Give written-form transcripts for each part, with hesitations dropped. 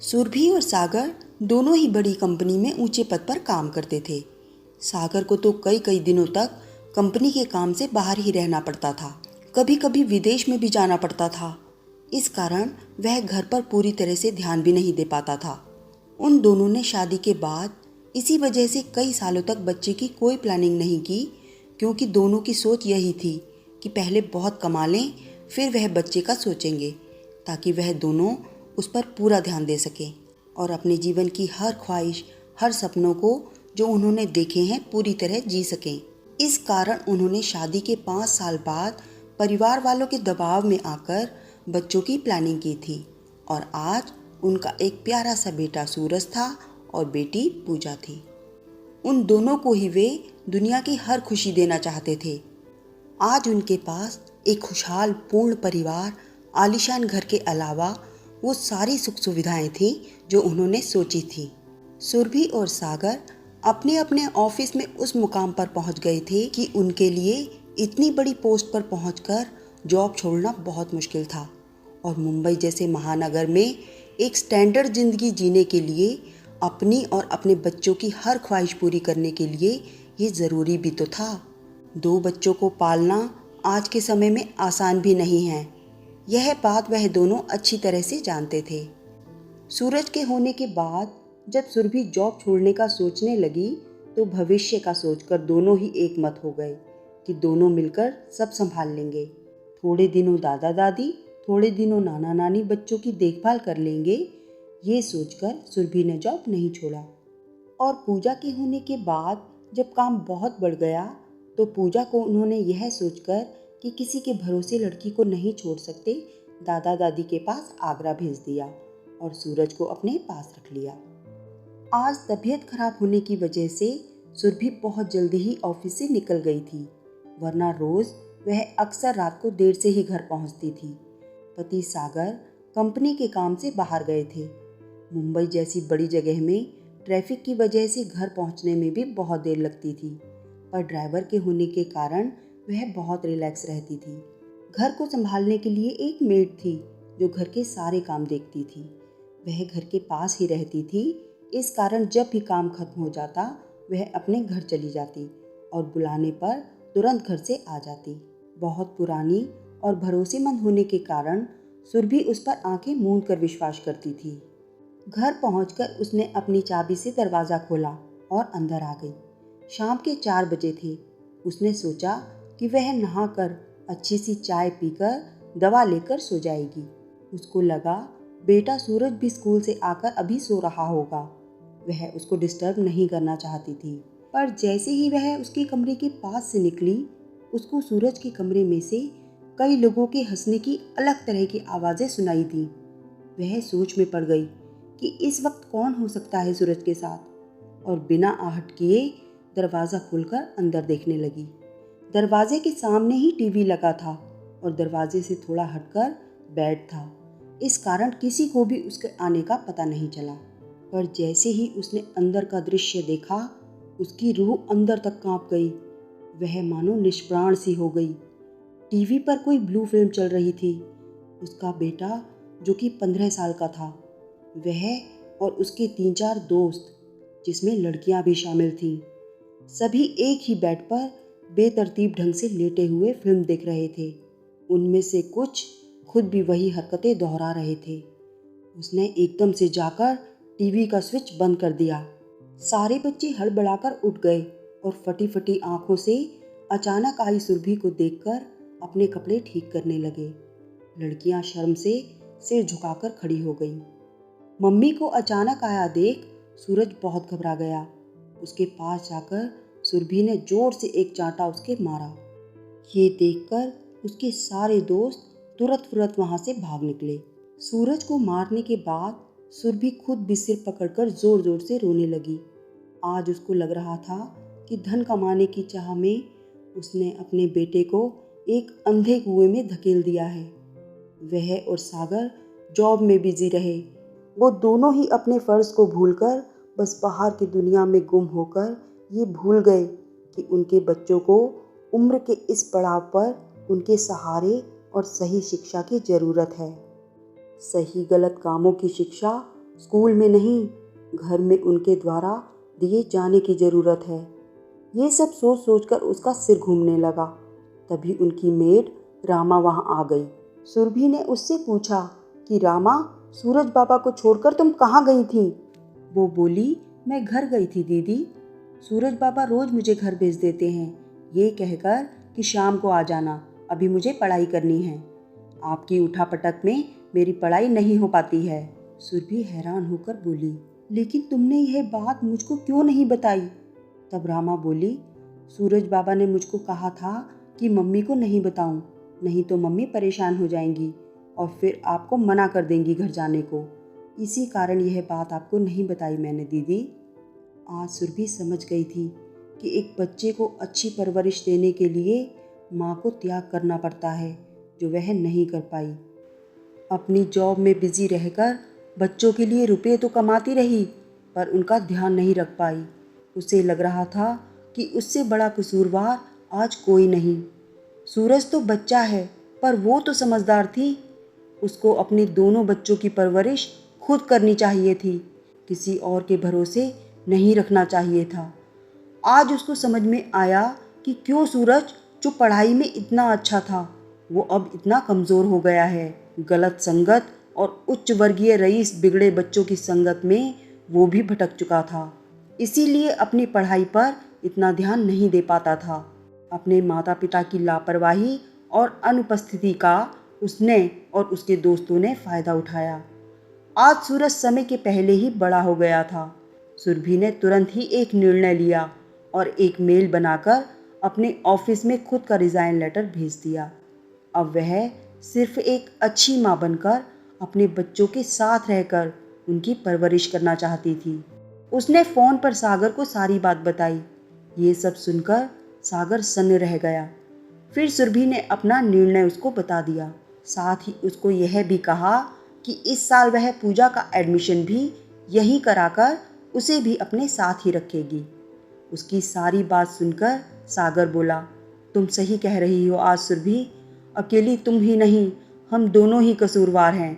सुरभि और सागर दोनों ही बड़ी कंपनी में ऊंचे पद पर काम करते थे। सागर को तो कई कई दिनों तक कंपनी के काम से बाहर ही रहना पड़ता था। कभी कभी विदेश में भी जाना पड़ता था। इस कारण वह घर पर पूरी तरह से ध्यान भी नहीं दे पाता था। उन दोनों ने शादी के बाद इसी वजह से कई सालों तक बच्चे की कोई प्लानिंग नहीं की, क्योंकि दोनों की सोच यही थी कि पहले बहुत कमा लें, फिर वह बच्चे का सोचेंगे, ताकि वह दोनों उस पर पूरा ध्यान दे सकें और अपने जीवन की हर ख्वाहिश, हर सपनों को जो उन्होंने देखे हैं पूरी तरह जी सकें। इस कारण उन्होंने शादी के 5 साल बाद परिवार वालों के दबाव में आकर बच्चों की प्लानिंग की थी और आज उनका एक प्यारा सा बेटा सूरज था और बेटी पूजा थी। उन दोनों को ही वे दुनिया की हर खुशी देना चाहते थे। आज उनके पास एक खुशहाल पूर्ण परिवार, आलीशान घर के अलावा वो सारी सुख सुविधाएं थीं जो उन्होंने सोची थी। सुरभि और सागर अपने अपने ऑफिस में उस मुकाम पर पहुंच गए थे कि उनके लिए इतनी बड़ी पोस्ट पर पहुंचकर जॉब छोड़ना बहुत मुश्किल था और मुंबई जैसे महानगर में एक स्टैंडर्ड जिंदगी जीने के लिए, अपनी और अपने बच्चों की हर ख्वाहिश पूरी करने के लिए ये ज़रूरी भी तो था। 2 बच्चों को पालना आज के समय में आसान भी नहीं है। यह बात वह दोनों अच्छी तरह से जानते थे। सूरज के होने के बाद जब सुरभि जॉब छोड़ने का सोचने लगी तो भविष्य का सोचकर दोनों ही एक मत हो गए कि दोनों मिलकर सब संभाल लेंगे। थोड़े दिनों दादा दादी, थोड़े दिनों नाना नानी बच्चों की देखभाल कर लेंगे। ये सोचकर सुरभि ने जॉब नहीं छोड़ा। और पूजा के होने के बाद जब काम बहुत बढ़ गया तो पूजा को उन्होंने यह सोचकर कि किसी के भरोसे लड़की को नहीं छोड़ सकते, दादा दादी के पास आगरा भेज दिया और सूरज को अपने पास रख लिया। आज तबीयत खराब होने की वजह से सुरभि बहुत जल्दी ही ऑफिस से निकल गई थी, वरना रोज वह अक्सर रात को देर से ही घर पहुंचती थी। पति सागर कंपनी के काम से बाहर गए थे। मुंबई जैसी बड़ी जगह में ट्रैफिक की वजह से घर पहुंचने में भी बहुत देर लगती थी, पर ड्राइवर के होने के कारण वह बहुत रिलैक्स रहती थी। घर को संभालने के लिए एक मेड थी जो घर के सारे काम देखती थी। वह घर के पास ही रहती थी, इस कारण जब भी काम खत्म हो जाता वह अपने घर चली जाती और बुलाने पर तुरंत घर से आ जाती। बहुत पुरानी और भरोसेमंद होने के कारण सुरभि उस पर आंखें मूंद कर विश्वास करती थी। घर पहुंचकर उसने अपनी चाबी से दरवाज़ा खोला और अंदर आ गई। शाम के 4 बजे थे। उसने सोचा कि वह नहाकर अच्छी सी चाय पीकर दवा लेकर सो जाएगी। उसको लगा बेटा सूरज भी स्कूल से आकर अभी सो रहा होगा। वह उसको डिस्टर्ब नहीं करना चाहती थी, पर जैसे ही वह उसके कमरे के पास से निकली, उसको सूरज के कमरे में से कई लोगों के हंसने की अलग तरह की आवाज़ें सुनाई दी। वह सोच में पड़ गई कि इस वक्त कौन हो सकता है सूरज के साथ, और बिना आहट किए दरवाज़ा खोलकर अंदर देखने लगी। दरवाजे के सामने ही टीवी लगा था और दरवाजे से थोड़ा हटकर बेड था। इस कारण किसी को भी उसके आने का पता नहीं चला, पर जैसे ही उसने अंदर का दृश्य देखा उसकी रूह अंदर तक कांप गई। वह मानो निष्प्राण सी हो गई। टीवी पर कोई ब्लू फिल्म चल रही थी। उसका बेटा जो कि 15 साल का था, वह और उसके 3-4 दोस्त, जिसमें लड़कियां भी शामिल थीं, सभी एक ही बेड पर बेतरतीब ढंग से लेटे हुए फिल्म देख रहे थे। उनमें से कुछ खुद भी वही हरकतें दोहरा रहे थे। उसने एकदम से जाकर टीवी का स्विच बंद कर दिया। सारे बच्चे हड़बड़ाकर उठ गए और फटी फटी आंखों से अचानक आई सुरभि को देखकर अपने कपड़े ठीक करने लगे। लड़कियां शर्म से सिर झुकाकर खड़ी हो गईं। मम्मी को अचानक आया देख सूरज बहुत घबरा गया। उसके पास जाकर सुरभि ने जोर से एक चांटा उसके मारा। ये देखकर उसके सारे दोस्त तुरंत वहां से भाग निकले। सूरज को मारने के बाद सुरभि खुद भी सिर पकड़कर जोर जोर से रोने लगी। आज उसको लग रहा था कि धन कमाने की चाह में उसने अपने बेटे को एक अंधे कुएं में धकेल दिया है। वह और सागर जॉब में बिजी रहे। वो दोनों ही अपने फर्ज को भूलकर बस बाहर की दुनिया में गुम होकर ये भूल गए कि उनके बच्चों को उम्र के इस पड़ाव पर उनके सहारे और सही शिक्षा की ज़रूरत है। सही गलत कामों की शिक्षा स्कूल में नहीं, घर में उनके द्वारा दिए जाने की ज़रूरत है। ये सब सोच सोचकर उसका सिर घूमने लगा। तभी उनकी मेड रामा वहाँ आ गई। सुरभि ने उससे पूछा कि रामा, सूरज बाबा को छोड़कर तुम कहाँ गई थी? वो बोली, मैं घर गई थी दीदी। सूरज बाबा रोज़ मुझे घर भेज देते हैं, ये कहकर कि शाम को आ जाना, अभी मुझे पढ़ाई करनी है। आपकी उठापटक में मेरी पढ़ाई नहीं हो पाती है। सुरभि हैरान होकर बोली, लेकिन तुमने यह बात मुझको क्यों नहीं बताई? तब रामा बोली, सूरज बाबा ने मुझको कहा था कि मम्मी को नहीं बताऊं, नहीं तो मम्मी परेशान हो जाएंगी और फिर आपको मना कर देंगी घर जाने को। इसी कारण यह बात आपको नहीं बताई मैंने दीदी। आज सुरभि समझ गई थी कि एक बच्चे को अच्छी परवरिश देने के लिए माँ को त्याग करना पड़ता है, जो वह नहीं कर पाई। अपनी जॉब में बिजी रहकर बच्चों के लिए रुपए तो कमाती रही, पर उनका ध्यान नहीं रख पाई। उसे लग रहा था कि उससे बड़ा कसूरवार आज कोई नहीं। सूरज तो बच्चा है, पर वो तो समझदार थी। उसको अपने दोनों बच्चों की परवरिश खुद करनी चाहिए थी, किसी और के भरोसे नहीं रखना चाहिए था। आज उसको समझ में आया कि क्यों सूरज, जो पढ़ाई में इतना अच्छा था, वो अब इतना कमज़ोर हो गया है। गलत संगत और उच्च वर्गीय रईस बिगड़े बच्चों की संगत में वो भी भटक चुका था। इसीलिए अपनी पढ़ाई पर इतना ध्यान नहीं दे पाता था। अपने माता पिता की लापरवाही और अनुपस्थिति का उसने और उसके दोस्तों ने फ़ायदा उठाया। आज सूरज समय के पहले ही बड़ा हो गया था। सुरभि ने तुरंत ही एक निर्णय लिया और एक मेल बनाकर अपने ऑफिस में खुद का रिज़ाइन लेटर भेज दिया। अब वह सिर्फ एक अच्छी माँ बनकर अपने बच्चों के साथ रहकर उनकी परवरिश करना चाहती थी। उसने फ़ोन पर सागर को सारी बात बताई। ये सब सुनकर सागर सन्न रह गया। फिर सुरभि ने अपना निर्णय उसको बता दिया। साथ ही उसको यह भी कहा कि इस साल वह पूजा का एडमिशन भी यहीं कराकर उसे भी अपने साथ ही रखेगी। उसकी सारी बात सुनकर सागर बोला, तुम सही कह रही हो आज सुरभि, अकेली तुम ही नहीं, हम दोनों ही कसूरवार हैं।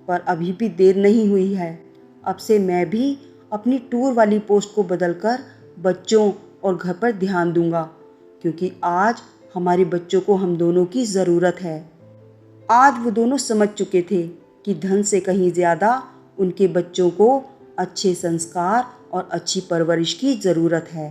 पर अभी भी देर नहीं हुई है। अब से मैं भी अपनी टूर वाली पोस्ट को बदलकर बच्चों और घर पर ध्यान दूंगा, क्योंकि आज हमारे बच्चों को हम दोनों की ज़रूरत है। आज वो दोनों समझ चुके थे कि धन से कहीं ज़्यादा उनके बच्चों को अच्छे संस्कार और अच्छी परवरिश की ज़रूरत है।